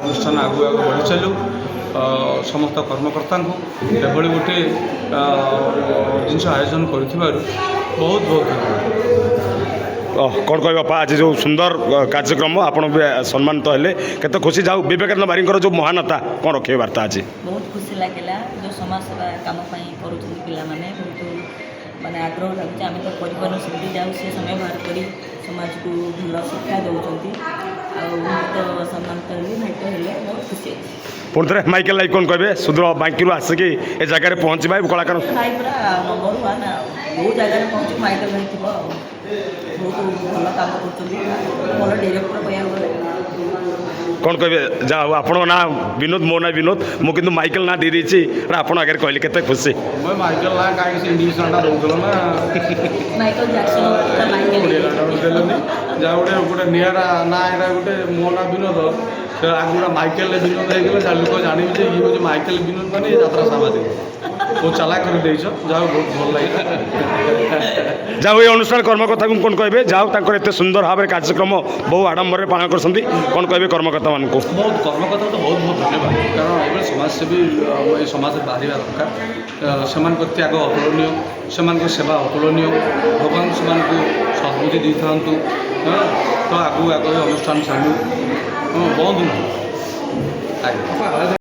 ଅନୁଷ୍ଠାନ ଆଗକୁ ଆଗକୁ ବଢ଼ି ଚାଲୁ। ସମସ୍ତ କର୍ମକର୍ତ୍ତାଙ୍କୁ ଏଭଳି ଗୋଟିଏ ଜିନିଷ ଆୟୋଜନ କରିଥିବାରୁ ବହୁତ ବହୁତ କ'ଣ କହିବା ପା ଆଜି ଯେଉଁ ସୁନ୍ଦର କାର୍ଯ୍ୟକ୍ରମ ଆପଣ ବି ସମ୍ମାନିତ ହେଲେ କେତେ ଖୁସି। ଯାଉ ବିବେକାନନ୍ଦ ବାରିଙ୍କର ଯେଉଁ ମହାନତା କ'ଣ ରଖିବେ ବାର୍ତ୍ତା ଆଜି? ବହୁତ ଖୁସି ଲାଗିଲା ଯେଉଁ ସମାଜ ସେବା କାମ ପାଇଁ କରୁଛନ୍ତି ପିଲାମାନେ ବହୁତ ମାନେ ଆଗ୍ରହ ଲାଗୁଛି। ଆମେ ତ କରିପାରୁନୁ ସେମିତି, ଯାଉ ସେ ସମୟ ବାହାର କରି ସମାଜକୁ ଭଲ ଶିକ୍ଷା ଦେଉଛନ୍ତି। ଆଉ ମୁଁ ତ ସମ୍ମାନିତ ହେଲି, ଭାଇତ ହେଲେ ବହୁତ ଖୁସି ଅଛି। ପୁଣି ଥରେ ମାଇକେଲ ଲାଇଭ୍ କ'ଣ କହିବେ? ସୁଦୂର ବାଙ୍କିରୁ ଆସିକି ଏ ଜାଗାରେ ପହଞ୍ଚିବା କଳାକାର ଭାଇ ପୁରା ନମ୍ବର ୱାନ୍ ଆଉ ଯେଉଁ ଜାଗାରେ ପହଞ୍ଚି ମାଇକେଲ ଭାଇ ଥିବ ଆଉ ବହୁତ ଭଲ କାମ କରୁଛନ୍ତି, ଭଲ ଡିରେକ୍ଟର କହିବାକୁ ଗଲେ। କ'ଣ କହିବେ? ଯାହା ହଉ ଆପଣଙ୍କ ନାଁ ବିନୋଦ, ମୋ ନାଁ ବିନୋଦ, ମୁଁ କିନ୍ତୁ ମାଇକେଲ ନାଁ ଦେଇଦେଇଛି। ଆପଣ ଆଗରେ କହିଲି କେତେ ଖୁସି। ମାଇକେଲ ନାଁ କାହିଁକି ସେ ଇଂଲିଶ ନାଁଟା ଦେଉଥିଲ ନା ମାଇକେଲ ଜ୍ୟାକ୍ସନ୍ ଓଡ଼ିଆ ନାଁଟା ଦେଲେନି। ଯାହା ଗୋଟେ ନିଆରା ନାଁ, ଏଇଟା ଗୋଟେ ମୋ ନାଁ ବିନୋଦ, ସେ ଆଗରୁ ମାଇକେଲ ବିନୋଦ ହେଇଗଲେ ଲୋକ ଜାଣିବେ ଯେ ଇଏ ହେଉଛି ମାଇକେଲ ବିନୋଦ ମାନେ ଏ ଯାତ୍ରା ସାମ୍ବାଦିକ। ବହୁତ ଚାଲାକ କରି ଦେଇଛ, ଯାହା ହଉ ବହୁତ ଭଲ ଲାଗିଲା। ଯାହା ହଉ ଏ ଅନୁଷ୍ଠାନ କର୍ମକର୍ତ୍ତାଙ୍କୁ କ'ଣ କହିବେ? ଯାହା ହଉ ତାଙ୍କର ଏତେ ସୁନ୍ଦର ଭାବରେ କାର୍ଯ୍ୟକ୍ରମ ବହୁ ଆଡ଼ମ୍ବରରେ ପାଳନ କରୁଛନ୍ତି, କ'ଣ କହିବେ କର୍ମକର୍ତ୍ତାମାନଙ୍କୁ? ବହୁତ କର୍ମକର୍ତ୍ତା ତ ବହୁତ ବହୁତ ଧନ୍ୟବାଦ, କାରଣ ଏଭଳି ସମାଜସେବୀ ଏ ସମାଜରେ ବାହାରିବା ଦରକାର। ସେମାନଙ୍କ ତ୍ୟାଗ ଅତୁଳନୀୟ, ସେମାନଙ୍କ ସେବା ଅତୁଳନୀୟ। ଭଗବାନ ସେମାନଙ୍କୁ ସଦ୍ବୁଦ୍ଧି ଦେଇଥାନ୍ତୁ। ତ ଆଗକୁ ଆଗକୁ ଅନୁଷ୍ଠାନ ସାମୁ ବନ୍ଦ ନାହିଁ।